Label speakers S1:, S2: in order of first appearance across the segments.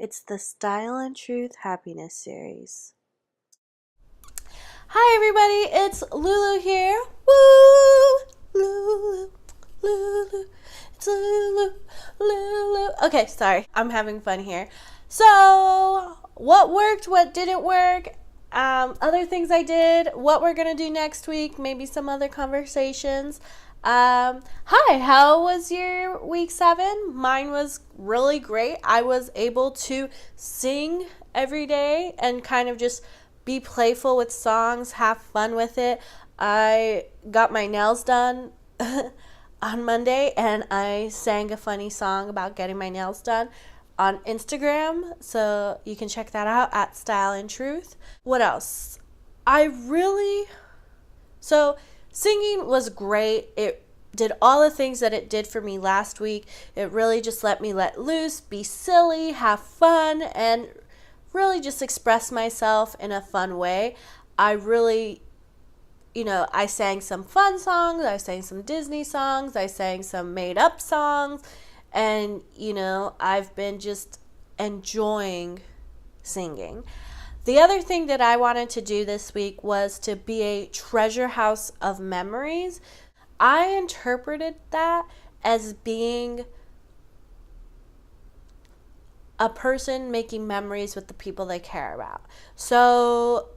S1: It's the Style and Truth Happiness series.
S2: Hi everybody, it's Lulu here. Woo! Lulu, Lulu, it's Lulu, Lulu. Okay, sorry, I'm having fun here. So, what worked, what didn't work, other things I did, what we're gonna do next week, maybe some other conversations. Hi, how was your week 7? Mine was really great. I was able to sing every day and kind of just be playful with songs, have fun with it. I got my nails done on Monday and I sang a funny song about getting my nails done on Instagram, so you can check that out at Style and Truth. What else? I really so singing was great. It did all the things that it did for me last week. It really just let me let loose, be silly, have fun, and really just express myself in a fun way. I really, I sang some fun songs, I sang some Disney songs, I sang some made up songs, and, I've been just enjoying singing. The other thing that I wanted to do this week was to be a treasure house of memories. I interpreted that as being a person making memories with the people they care about. So,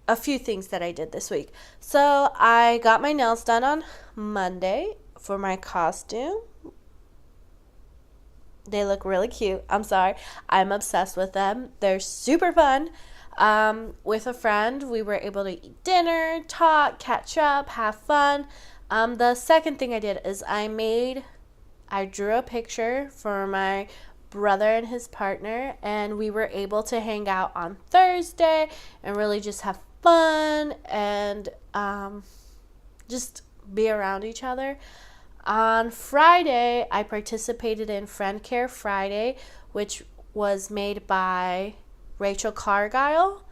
S2: a few things that I did this week. So, I got my nails done on Monday for my costume. They look really cute. I'm sorry. I'm obsessed with them. They're super fun. With a friend, we were able to eat dinner, talk, catch up, have fun. The second thing I did is I drew a picture for my brother and his partner, and we were able to hang out on Thursday and really just have fun and just be around each other. On Friday, I participated in Friend Care Friday, which was made by Rachel Cargyle.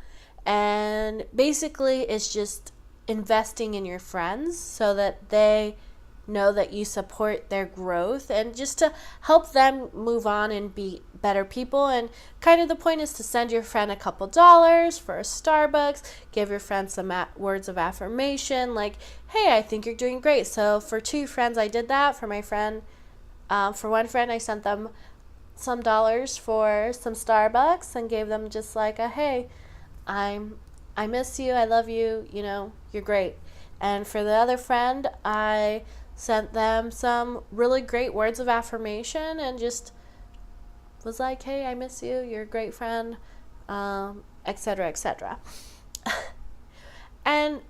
S2: And basically, it's just investing in your friends so that they know that you support their growth and just to help them move on and be better people. And kind of the point is to send your friend a couple dollars for a Starbucks, give your friend some words of affirmation like, hey, I think you're doing great. So for 2 friends, I did that. For my friend, for one friend, I sent them some dollars for some Starbucks and gave them just like a, hey, I miss you, I love you, you're great. And for the other friend, I sent them some really great words of affirmation and just was like, hey, I miss you, you're a great friend, etc., etc. And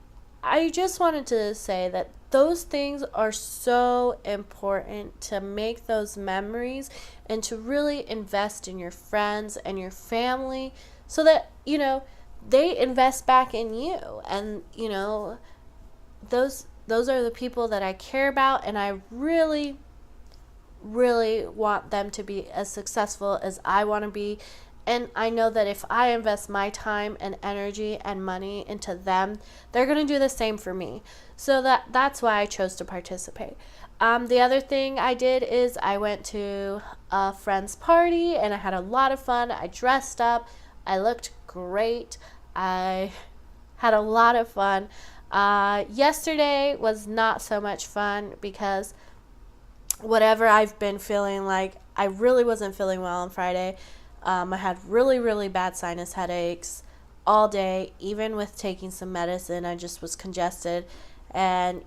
S2: I just wanted to say that those things are so important to make those memories and to really invest in your friends and your family so that, they invest back in you. And, those are the people that I care about, and I really really want them to be as successful as I want to be. And I know that if I invest my time and energy and money into them, they're going to do the same for me. So that's why I chose to participate. The other thing I did is I went to a friend's party and I had a lot of fun. I dressed up. I looked great. I had a lot of fun. Yesterday was not so much fun because whatever I've been feeling like, I really wasn't feeling well on Friday. I had really, really bad sinus headaches all day. Even with taking some medicine, I just was congested. And,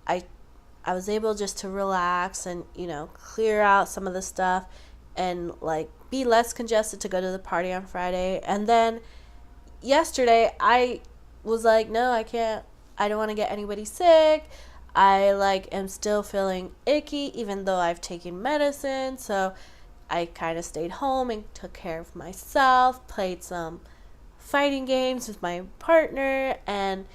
S2: I I was able just to relax and, clear out some of the stuff and, like, be less congested to go to the party on Friday. And then yesterday, I was like, no, I can't. I don't want to get anybody sick. I am still feeling icky even though I've taken medicine. So I kind of stayed home and took care of myself, played some fighting games with my partner and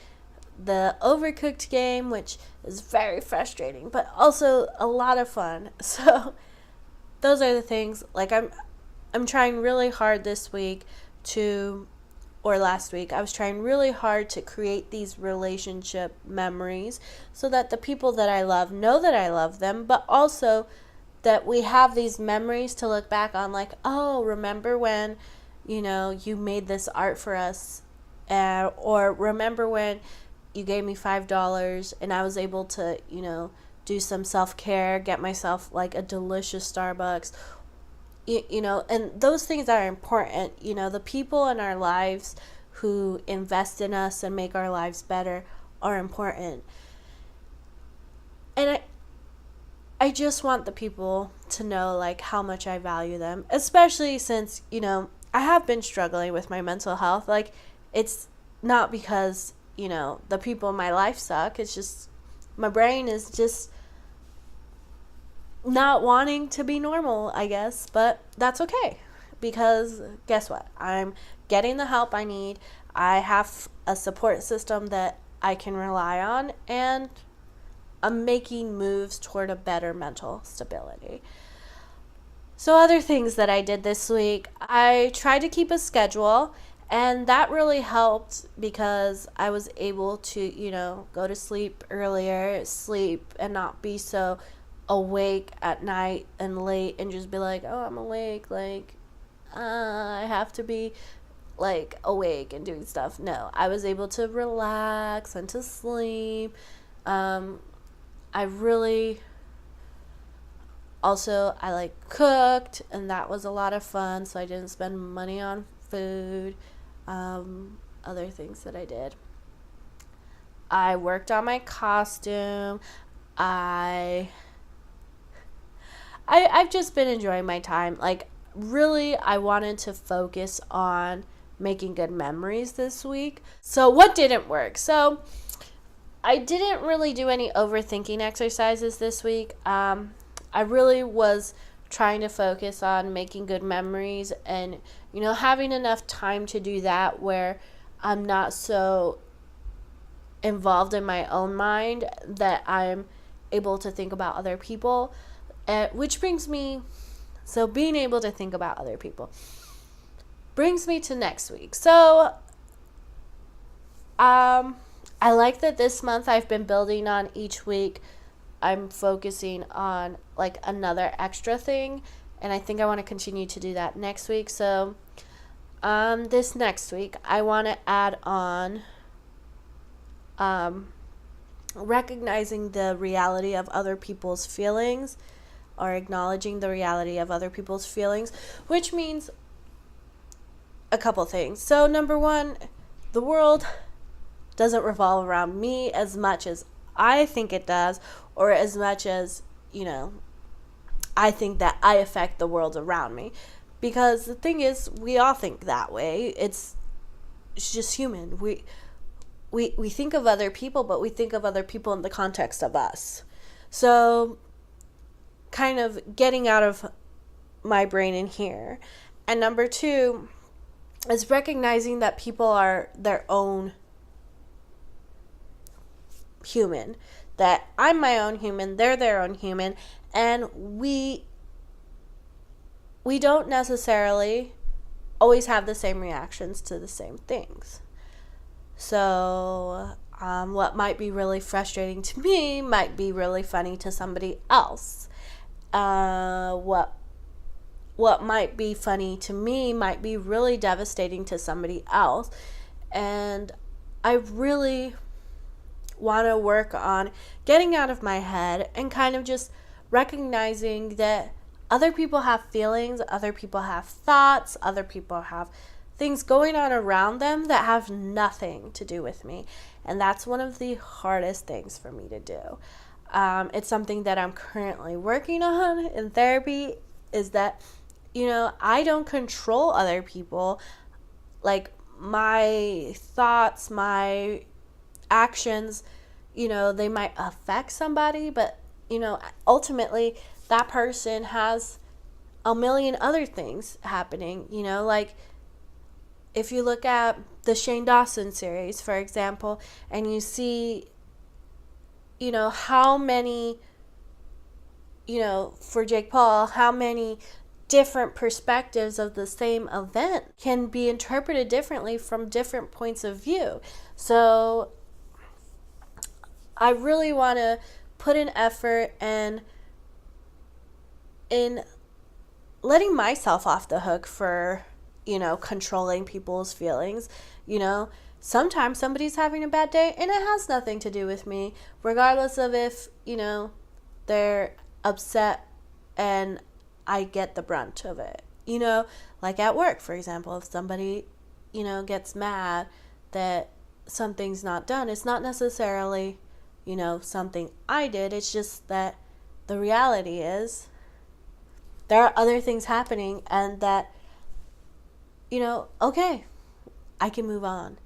S2: the Overcooked game, which is very frustrating but also a lot of fun. So those are the things. I'm trying really hard this week to or last week, I was trying really hard to create these relationship memories so that the people that I love know that I love them, but also that we have these memories to look back on, like, oh, remember when, you made this art for us, or remember when you gave me $5 and I was able to, do some self-care, get myself like a delicious Starbucks, and those things are important. The people in our lives who invest in us and make our lives better are important. And I just want the people to know, like, how much I value them, especially since, I have been struggling with my mental health. Like, it's not because, the people in my life suck. It's just my brain is just not wanting to be normal, I guess. But that's okay, because guess what? I'm getting the help I need. I have a support system that I can rely on, and I'm making moves toward a better mental stability. So other things that I did this week, I tried to keep a schedule, and that really helped because I was able to, go to sleep earlier, sleep and not be so awake at night and late and just be like, oh, I'm awake, like, I have to be like awake and doing stuff. No, I was able to relax and to sleep. I really also, I like cooked, and that was a lot of fun, so I didn't spend money on food. Other things that I did, I worked on my costume. I've just been enjoying my time. Like, really, I wanted to focus on making good memories this week. So what didn't work? So I didn't really do any overthinking exercises this week. I really was trying to focus on making good memories and, having enough time to do that where I'm not so involved in my own mind that I'm able to think about other people. Which brings me, so being able to think about other people brings me to next week. So, I like that this month I've been building on each week. I'm focusing on like another extra thing, and I think I want to continue to do that next week. So, this next week I want to add on, recognizing the reality of other people's feelings, or acknowledging the reality of other people's feelings, which means a couple things. So, number one, the world doesn't revolve around me as much as I think it does, or as much as, I think that I affect the world around me. Because the thing is, we all think that way. It's just human. We think of other people, but we think of other people in the context of us. So, kind of getting out of my brain in here. And number two is recognizing that people are their own human, that I'm my own human, they're their own human, and we don't necessarily always have the same reactions to the same things. So what might be really frustrating to me might be really funny to somebody else. What might be funny to me might be really devastating to somebody else. And I really want to work on getting out of my head and kind of just recognizing that other people have feelings, other people have thoughts, other people have things going on around them that have nothing to do with me. And that's one of the hardest things for me to do. It's something that I'm currently working on in therapy, is that, I don't control other people. Like, my thoughts, my actions, they might affect somebody, but, ultimately that person has a million other things happening, like if you look at the Shane Dawson series, for example, and you see, how many, for Jake Paul, how many different perspectives of the same event can be interpreted differently from different points of view. So I really want to put an effort and in letting myself off the hook for, controlling people's feelings. Sometimes somebody's having a bad day and it has nothing to do with me, regardless of if, they're upset and I get the brunt of it. Like at work, for example, if somebody, gets mad that something's not done, it's not necessarily, something I did. It's just that the reality is there are other things happening and that, okay, I can move on.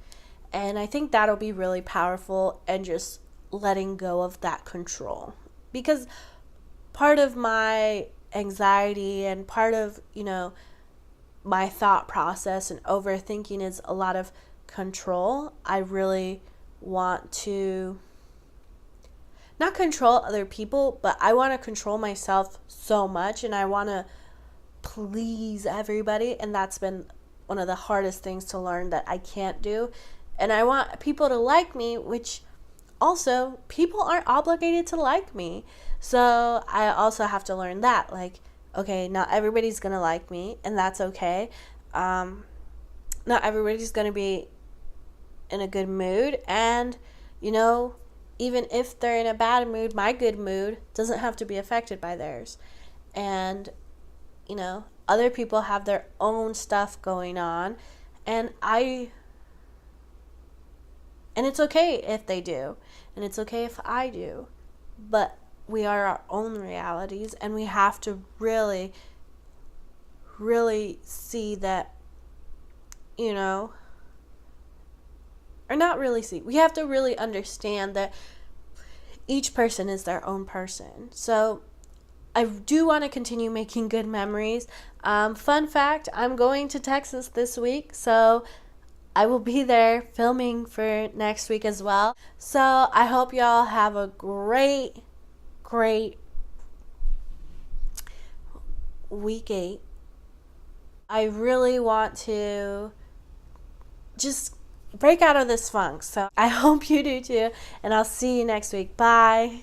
S2: And I think that'll be really powerful, and just letting go of that control. Because part of my anxiety and part of, my thought process and overthinking is a lot of control. I really want to not control other people, but I want to control myself so much, and I want to please everybody. And that's been one of the hardest things to learn that I can't do. And I want people to like me, which also people aren't obligated to like me. So I also have to learn that, like, okay, not everybody's going to like me, and that's okay. Not everybody's going to be in a good mood. And, even if they're in a bad mood, my good mood doesn't have to be affected by theirs. And, other people have their own stuff going on. And it's okay if they do. And it's okay if I do. But we are our own realities, and we have to really, really see that, or not really see. We have to really understand that each person is their own person. So I do want to continue making good memories. Fun fact, I'm going to Texas this week, so I will be there filming for next week as well. So I hope y'all have a great week 8. I really want to just break out of this funk. So I hope you do too. And I'll see you next week. Bye.